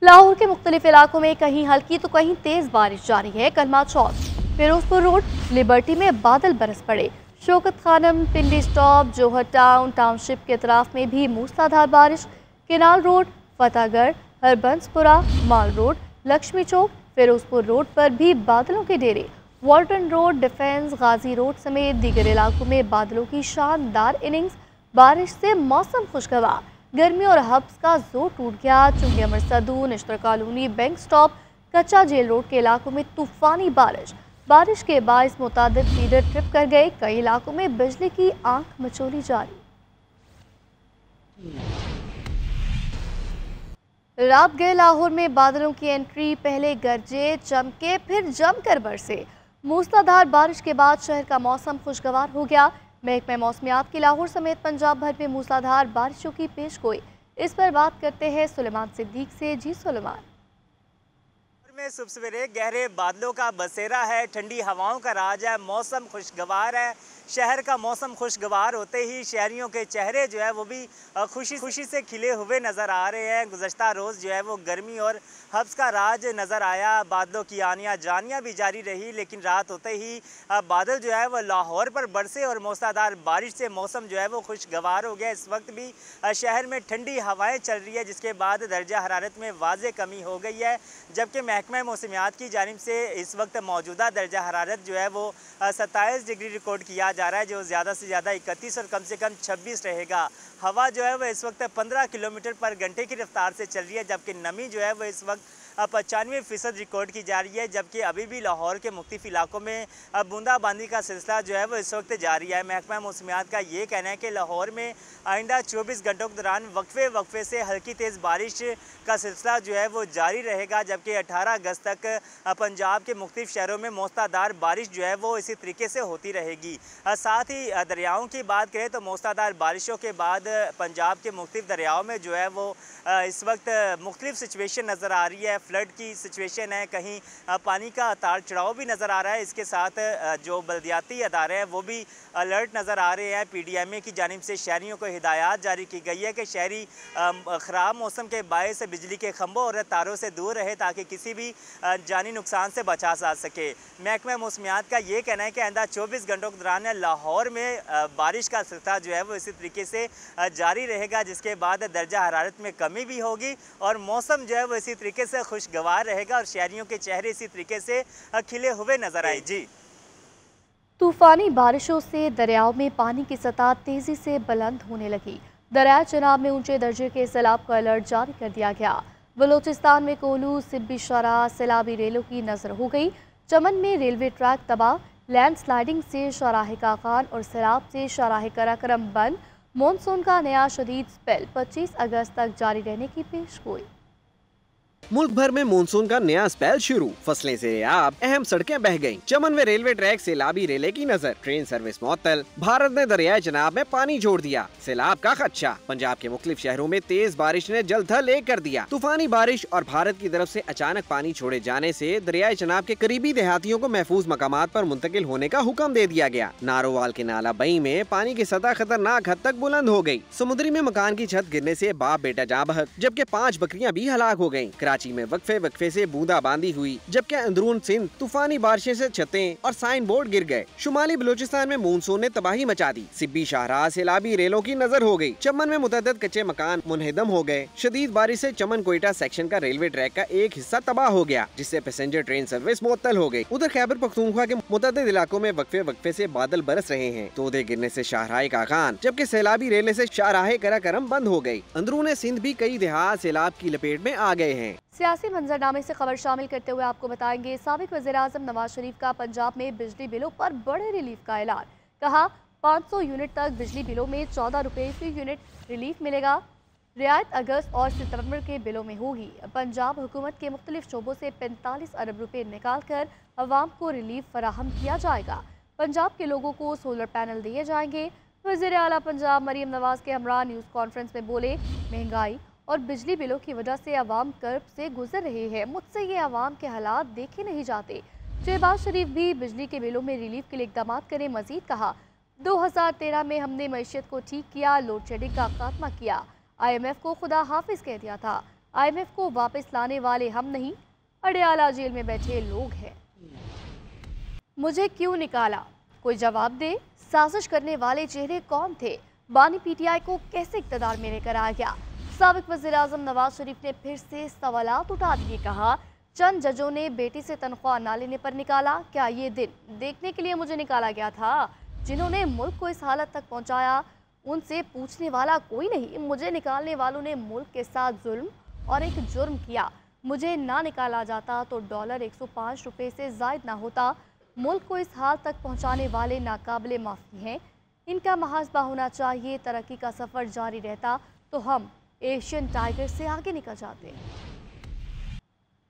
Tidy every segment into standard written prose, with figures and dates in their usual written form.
लाहौर के मुख्तलिफ इलाकों में कहीं हल्की तो कहीं तेज बारिश जारी है। कलमा चौक, फिरोजपुर रोड, लिबर्टी में बादल बरस पड़े। शौकत खानम, पिंडी स्टॉप, जौहर टाउन, टाउनशिप के अतराफ में भी मूसलाधार बारिश। केनाल रोड, फतेहगढ़, हरबंसपुरा, माल रोड, लक्ष्मी चौक, फिरोजपुर रोड पर भी बादलों के डेरे। वाल्टन रोड, डिफेंस, गाजी रोड समेत दीगर इलाकों में बादलों की शानदार इनिंग्स। बारिश से मौसम खुशगवार। गर्मी और हब्स का जोर टूट गया। चुंगी अमरसदू, निश्तर कॉलोनी, बैंक स्टॉप, कच्चा जेल रोड के इलाकों में तूफानी बारिश के बायस मुतादिद फीडर ट्रिप कर गए। कई इलाकों में बिजली की आंख मचोली जारी। रात गए लाहौर में बादलों की एंट्री। पहले गरजे, चमके, फिर जमकर बरसे। मूसलाधार बारिश के बाद शहर का मौसम खुशगवार हो गया। महकमा मौसमियात की लाहौर समेत पंजाब भर में मूसलाधार बारिशों की पेशगोई। इस पर बात करते हैं सुलेमान सिद्दीक से। जी सुलेमान। में सुबह सवेरे गहरे बादलों का बसेरा है, ठंडी हवाओं का राज है, मौसम खुशगवार है। शहर का मौसम खुशगवार होते ही शहरियों के चेहरे जो है वो भी खुशी से खिले हुए नज़र आ रहे हैं। गुज़श्ता रोज़ जो है वो गर्मी और हब्स का राज नज़र आया। बादलों की आनियाँ जानियाँ भी जारी रही, लेकिन रात होते ही बादल जो है वो लाहौर पर बरसे और मूसलाधार बारिश से मौसम जो है वो खुशगवार हो गया। इस वक्त भी शहर में ठंडी हवाएँ चल रही है, जिसके बाद दर्जा हरारत में वाज़े कमी हो गई है। जबकि महकमा मौसमियात की जानिब से इस वक्त मौजूदा दर्जा हरारत जो है वो 27 डिग्री रिकॉर्ड किया जा रहा है, जो ज़्यादा से ज़्यादा 31 और कम से कम 26 रहेगा। हवा जो है वो इस वक्त 15 किलोमीटर पर घंटे की रफ्तार से चल रही है, जबकि नमी जो है वो इस वक्त 95% रिकॉर्ड की जा रही है। जबकि अभी भी लाहौर के मुख्तलिफ इलाकों में बूंदाबांदी का सिलसिला जो है वो इस वक्त जारी है। महकमा मौसमियात का ये कहना है कि लाहौर में आइंदा 24 घंटों के दौरान वक्फे से हल्की तेज़ बारिश का सिलसिला जो है वो जारी रहेगा। जबकि 18 अगस्त तक पंजाब के मुख्तलिफ शहरों में मूसलाधार बारिश जो है वो इसी तरीके से होती रहेगी। साथ ही दरियाओं की बात करें तो मूसलाधार बारिशों के बाद पंजाब के मुख्तलिफ दरियाओं में जो है वो इस वक्त मुख्तलिफ सिचुएशन नज़र आ रही है। फ्लड की सिचुएशन है, कहीं पानी का उतार चढ़ाव भी नज़र आ रहा है। इसके साथ जो बल्दियाती अदारे हैं वो भी अलर्ट नज़र आ रहे हैं। PDMA की जानिब से शहरियों को हिदायत जारी की गई है कि शहरी ख़राब मौसम के बायस बिजली के खंभों और तारों से दूर रहे, ताकि किसी भी जानी नुकसान से बचा जा सके। महकमा मौसमियात का ये कहना है कि आइंदा 24 घंटों के दौरान लाहौर में बारिश का सिलसिला जो है वो इसी तरीके से जारी रहेगा, जिसके बाद दर्जा हरारत में कमी भी होगी और मौसम जो है वो इसी तरीके से खुशगवार रहेगा और शहरियों के चेहरे इसी तरीके से खिले हुए नजर आए। जी। तूफानी बारिशों से दरियाओं में पानी की सतह तेजी से बुलंद होने लगी। दरिया चनाब में ऊंचे दर्जे के सैलाब का अलर्ट जारी कर दिया गया। बलोचिस्तान में कोलू, सिब्बी शाहराह सैलाबी रेलों की नजर हो गई। चमन में रेलवे ट्रैक तबाह। लैंडस्लाइडिंग से शाहराह काकान और सैलाब से शाहराह कराकरम बंद। मानसून का नया शदीद स्पेल 25 अगस्त तक जारी रहने की पेशगोई। मुल्क भर में मानसून का नया स्पेल शुरू। फसलें से अब अहम सड़कें बह गईं। चमन में रेलवे ट्रैक सैलाबी रेले की नजर। ट्रेन सर्विस मुअत्तल। भारत ने दरियाए चनाब में पानी छोड़ दिया। सैलाब का खदशा। पंजाब के मुख्तलिफ शहरों में तेज बारिश ने जलथल एक कर दिया। तूफानी बारिश और भारत की तरफ से अचानक पानी छोड़े जाने से दरियाए चनाब के करीबी देहातियों को महफूज मकामात पर मुंतकिल होने का हुक्म दे दिया गया। नारोवाल के नाला बई में पानी की सतह खतरनाक हद तक बुलंद हो गयी। समुद्री में मकान की छत गिरने से बाप बेटा जाँ बहक, जबकि 5 बकरियां भी हलाक हो गयी। कराची में वक्फे से बूंदाबांदी हुई, जबकि अंदरून सिंध तूफानी बारिशें से छतें और साइन बोर्ड गिर गए। शुमाली बलूचिस्तान में मानसून ने तबाही मचा दी। सिब्बी शाहराह सैलाबी रेलों की नजर हो गई। चमन में मुतअद्दिद कच्चे मकान मुनहदम हो गए। शदीद बारिश से चमन कोयटा सेक्शन का रेलवे ट्रैक का एक हिस्सा तबाह हो गया, जिससे पैसेंजर ट्रेन सर्विस मुअत्तल हो गई। उधर खैबर पख्तूनख्वा के मुतअद्दिद इलाकों में वक्फे से बादल बरस रहे हैं। तोदे गिरने से शाहराह काकान, जबकि सैलाबी रेले से शाहराह कराकरम बंद हो गयी। अंदरून सिंध भी कई देहात सैलाब की लपेट में आ गए हैं। सियासी मंजरनामे से खबर शामिल करते हुए आपको बताएंगे, साबिक वज़ीर-ए-आज़म नवाज शरीफ का पंजाब में बिजली बिलों पर बड़े रिलीफ का ऐलान। कहा 500 यूनिट तक बिजली बिलों में 14 रुपये फी यूनिट रिलीफ मिलेगा। रियायत अगस्त और सितंबर के बिलों में होगी। पंजाब हुकूमत के मुख्तलिफ शोबों से 45 अरब रुपये निकाल कर अवाम को रिलीफ फराहम किया जाएगा। पंजाब के लोगों को सोलर पैनल दिए जाएंगे। वज़ीर आला पंजाब मरीम नवाज के हमरा न्यूज़ कॉन्फ्रेंस में बोले, महंगाई और बिजली बिलों की वजह से अवाम कर्ब से गुजर रहे हैं। मुझसे ये अवाम के हालात देखे नहीं जाते। शहबाज शरीफ भी बिजली के बिलों में रिलीफ के लिए इकदाम करें। मजीद कहा, 2013 में हमने मईशत को ठीक किया, लोड शेडिंग का खात्मा किया, IMF को खुदा हाफिज कह दिया था। IMF को वापस लाने वाले हम नहीं, अडयाला जेल में बैठे लोग हैं। मुझे क्यों निकाला, कोई जवाब दे। साजिश करने वाले चेहरे कौन थे? बानी PTI को कैसे इक़्तिदार में लेकर आ गया? साबिक वज़ीर-ए-आज़म नवाज शरीफ ने फिर से सवालात उठा दिए। कहा, चंद जजों ने बेटी से तनख्वाह ना लेने पर निकाला। क्या ये दिन देखने के लिए मुझे निकाला गया था? जिन्होंने मुल्क को इस हालत तक पहुंचाया, उनसे पूछने वाला कोई नहीं। मुझे निकालने वालों ने मुल्क के साथ जुल्म और एक जुर्म किया। मुझे ना निकाला जाता तो डॉलर 105 रुपये से ज़ायद ना होता। मुल्क को इस हाल तक पहुंचाने वाले नाकाबिले माफ़ी हैं। इनका मुहासबा होना चाहिए। तरक्की का सफ़र जारी रहता तो हम एशियन टाइगर से आगे निकल जाते।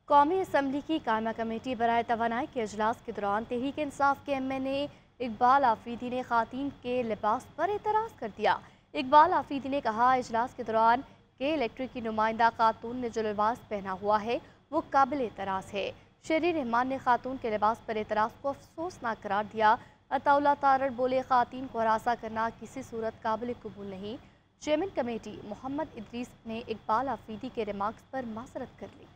कौमी असम्बली की कायमा कमेटी बराए तवानाई के अजलास के दौरान तहरीक इंसाफ के MNA इकबाल आफरीदी ने खातून के लिबास पर एतराज़ कर दिया। इकबाल आफरीदी ने कहा, इजलास के दौरान के इलेक्ट्रिक की नुमाइंदा खातून ने जो लिबास पहना हुआ है वो काबिल एतराज़ है। शेरी रहमान ने खातून के लिबास पर एतराज़ को अफसोसनाक करार दिया। अताउल्ला तारड़ बोले, खातून को हरासा करना किसी सूरत काबिल कबूल नहीं। चेयरमैन कमेटी मोहम्मद इदरीस ने इकबाल आफरीदी के रिमार्क्स पर माजरत कर ली।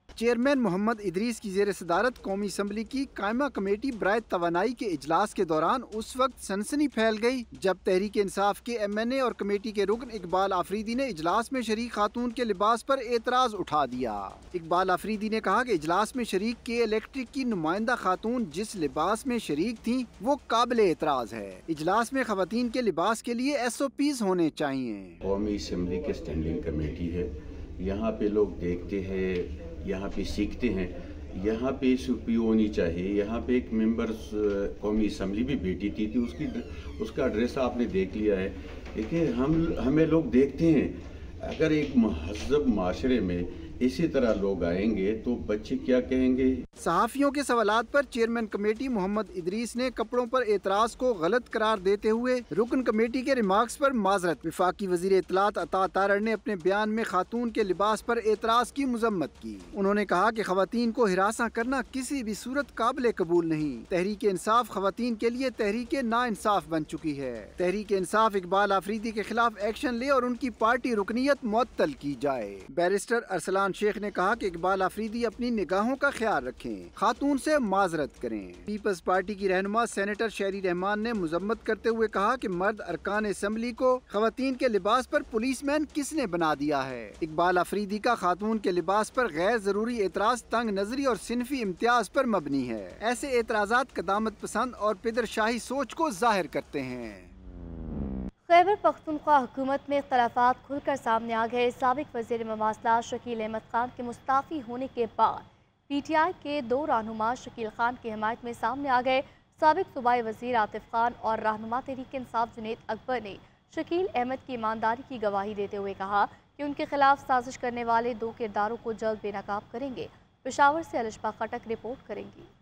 चेयरमैन मोहम्मद इदरीस की ज़ेर सदारत कौमी असम्बली की कायमा कमेटी बराए तवानाई के इजलास के दौरान उस वक्त सनसनी फैल गई जब तहरीक इंसाफ के MNA और कमेटी के रुकन इकबाल आफरीदी ने इजलास में शरीक खातून के लिबास पर एतराज़ उठा दिया। इकबाल आफरीदी ने कहा कि इजलास में शरीक के इलेक्ट्रिक की नुमाइंदा खातून जिस लिबास में शरीक थी वो काबिल एतराज़ है। इजलास में खवातीन के लिबास के लिए SOPs होने चाहिए। कौमी असम्बली की स्टैंडिंग कमेटी है, यहाँ पे लोग देखते हैं, यहाँ पे सीखते हैं, यहाँ पे SOP होनी चाहिए। यहाँ पे एक मेंबर कौमी असम्बली भी बेटी थी उसका ड्रेस आपने देख लिया है। देखिए, हमें लोग देखते हैं, अगर एक महज़ब माशरे में इसी तरह लोग आएंगे तो बच्चे क्या कहेंगे। सहाफ़ियों के सवालात पर चेयरमैन कमेटी मोहम्मद इदरीस ने कपड़ों पर एतराज को गलत करार देते हुए रुकन कमेटी के रिमार्क्स पर माजरत। विफाकी वज़ीर इत्तलात अता तारड़ ने अपने बयान में खातून के लिबास पर एतराज की मजम्मत की। उन्होंने कहा कि खवातीन को हिरासा करना किसी भी सूरत काबिल कबूल नहीं। तहरीक इंसाफ खवातीन के लिए तहरीक ना इंसाफ बन चुकी है। तहरीक इंसाफ इकबाल आफरीदी के खिलाफ एक्शन ले और उनकी पार्टी रुकनीयत मुअत्तल की जाए। बैरिस्टर अरसलान शेख ने कहा कि इकबाल आफरीदी अपनी निगाहों का ख्याल रखें, खातून से माजरत करें। पीपल्स पार्टी की रहनुमा सेनेटर शेरी रहमान ने मजम्मत करते हुए कहा कि मर्द अरकान असम्बली को खवातीन के लिबास पर पुलिसमैन किसने बना दिया है। इकबाल आफरीदी का खातून के लिबास पर गैर जरूरी एतराज तंग नजरी और सिनफी इम्तियाज पर मबनी है। ऐसे एतराजात कदामत पसंद और पिदरशाही सोच को जाहिर करते हैं। खैबर पख्तूनख्वा हुकूमत में इख्तलाफात खुलकर सामने आ गए। साबिक वज़ीर मवासलात शकील अहमद खान के मुस्ताफ़ी होने के बाद PTI के दो रहनुमा शकील खान की हिमायत में सामने आ गए। साबिक सूबाई वज़ीर आतिफ खान और रहनुमा तहरीक इंसाफ जुनैद अकबर ने शकील अहमद की ईमानदारी की गवाही देते हुए कहा कि उनके खिलाफ साजिश करने वाले दो किरदारों को जल्द बेनकाब करेंगे। पेशावर से अलिशबा खटक रिपोर्ट करेंगी।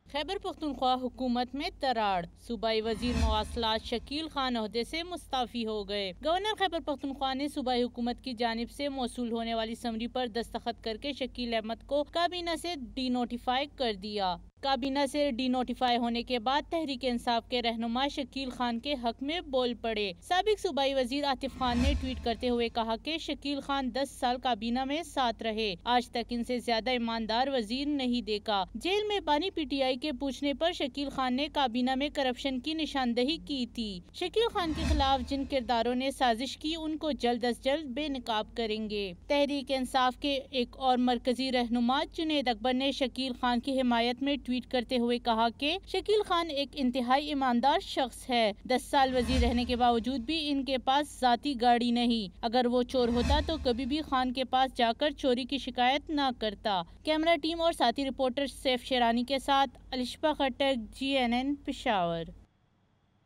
खैबर पख्तूनख्वा हुकूमत में तराड़, सूबाई वजीर मवासलात शकील खान ओहदे से मुस्ताफ़ी हो गए। गवर्नर खैबर पख्तूनख्वा ने सूबाई हुकूमत की जानिब से मौसूल होने वाली समरी पर दस्तखत करके शकील अहमद को काबीना से डीनोटिफाई कर दिया। काबीना से डीनोटिफाई होने के बाद तहरीक इंसाफ के रहनुमा शकील खान के हक में बोल पड़े। साबिक सूबाई वजीर आतिफ खान ने ट्वीट करते हुए कहा कि शकील खान 10 साल काबीना में साथ रहे, आज तक इनसे ज्यादा ईमानदार वजीर नहीं देखा। जेल में बानी PTI के पूछने पर शकील खान ने काबीना में करप्शन की निशानदही की थी। शकील खान के खिलाफ जिन किरदारों ने साजिश की उनको जल्द अज जल्द बेनकाब करेंगे। तहरीक इंसाफ के एक और मरकजी रहनुमा जुनैद अकबर ने शकील खान की हिमायत में ट्वीट करते हुए कहा कि शकील खान एक इंतहाई ईमानदार शख्स है। 10 साल वजीर रहने के बावजूद भी इनके पास जाती गाड़ी नहीं। अगर वो चोर होता तो कभी भी खान के पास जाकर चोरी की शिकायत न करता। कैमरा टीम और साथी रिपोर्टर सैफ शेरानी के साथ अलिशबा खटक, GNN Peshawar.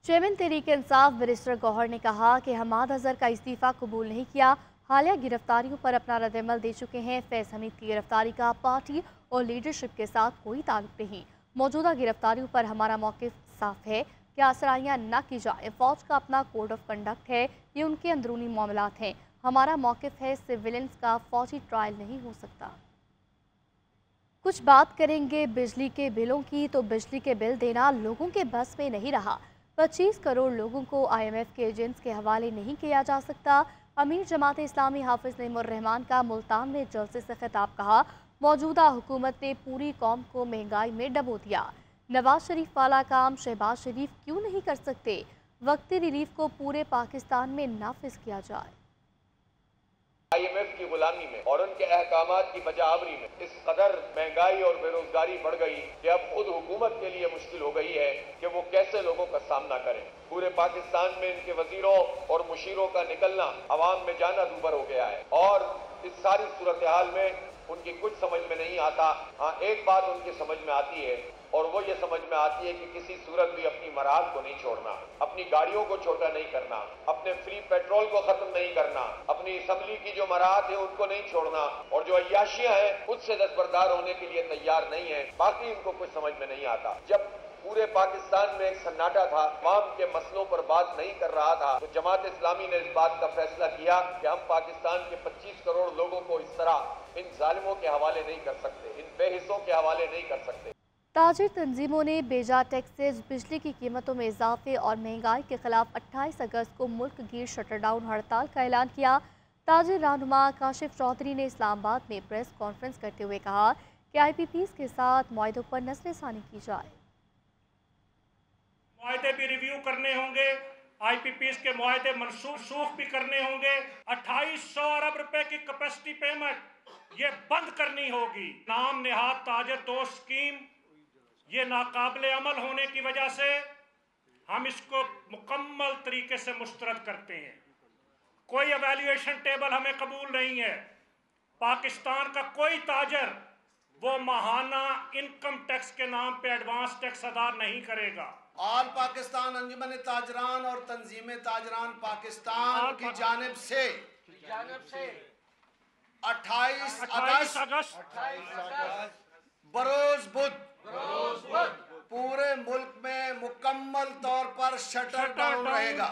Chairman Tehreek Insaf barrister Gauhar ने कहा कि हमाद अजहर का इस्तीफा कबूल नहीं किया। हालिया गिरफ्तारियों पर अपना रद्दअमल दे चुके हैं। फैज हमीद की गिरफ्तारी का पार्टी और लीडरशिप के साथ कोई ताल्लुक नहीं। मौजूदा गिरफ्तारियों पर हमारा मौक़िफ़ साफ है कि आसराइयाँ न की जाए। फ़ौज का अपना कोड ऑफ कंडक्ट है, ये उनके अंदरूनी मामलात हैं। हमारा मौक़िफ़ है सिविलियंस का फ़ौजी ट्रायल नहीं हो सकता। कुछ बात करेंगे बिजली के बिलों की तो बिजली के बिल देना लोगों के बस में नहीं रहा। 25 करोड़ लोगों को IMF के एजेंट्स के हवाले नहीं किया जा सकता। अमीर जमात इस्लामी हाफिज नईमुर्रहमान का मुल्तान में जलसे से खिताब, कहा मौजूदा हुकूमत ने पूरी कौम को महंगाई में डबो दिया। नवाज शरीफ वाला काम शहबाज शरीफ क्यों नहीं कर सकते? वक्ती रिलीफ को पूरे पाकिस्तान में नाफिज किया जाए। IMF की गुलामी में और उनके अहकामात की बजावरी में इस कदर महंगाई और बेरोजगारी बढ़ गई कि अब खुद हुकूमत के लिए मुश्किल हो गई है कि वो कैसे लोगों का सामना करें। पूरे पाकिस्तान में इनके वजीरों और मुशीरों का निकलना, अवाम में जाना दूभर हो गया है और इस सारी सूरत हाल में उनकी कुछ समझ में नहीं आता। हाँ, एक बात उनकी समझ में आती है और वो ये समझ में आती है कि किसी सूरत भी अपनी मराद को नहीं छोड़ना, अपनी गाड़ियों को छोटा नहीं करना, अपने फ्री पेट्रोल को खत्म नहीं करना, अपनी असम्बली की जो मराद है उनको नहीं छोड़ना और जो अय्याशियां हैं उससे दस्तबरदार होने के लिए तैयार नहीं है। बाकी इनको कुछ समझ में नहीं आता। जब पूरे पाकिस्तान में एक सन्नाटा था, अवाम के मसलों पर बात नहीं कर रहा था, तो जमात इस्लामी ने इस बात का फैसला किया कि हम पाकिस्तान के 25 करोड़ लोगों को इस तरह इन जालिमों के हवाले नहीं कर सकते, इन बेहिस्सों के हवाले नहीं कर सकते। ताजिर तंजीमों ने बेजा टैक्सेज, बिजली की कीमतों में इजाफे और महंगाई के खिलाफ 28 अगस्त को मुल्क गिर शटरडाउन हड़ताल का ऐलान किया। ताजिर रहनुमा काशिफ चौधरी ने इस्लामाबाद में प्रेस कॉन्फ्रेंस करते हुए कहा कि IPPs के साथ मुआहदों पर नज़रसानी की जाए। मुआहदे भी रिव्यू करने होंगे, IPPs के मुआहदे मनसूख भी करने होंगे। 2800 अरब रुपए की कैपेसिटी पेमेंट ये बंद करनी होगी। नाम निहाद ताजिर दोस्त स्कीम ये नाकाबिले अमल होने की वजह से हम इसको मुकम्मल तरीके से मुस्तरद करते हैं। कोई एवैल्यूएशन टेबल हमें कबूल नहीं है। पाकिस्तान का कोई ताजर वो माहाना इनकम टैक्स के नाम पे एडवांस टैक्स अदा नहीं करेगा। ऑल पाकिस्तान अंजुमन ताजरान और तंजीम ताजरान पाकिस्तान की जानिब से 28 अगस्त बरोज बुध पूरे मुल्क में मुकम्मल तौर पर शटर डाउन रहेगा।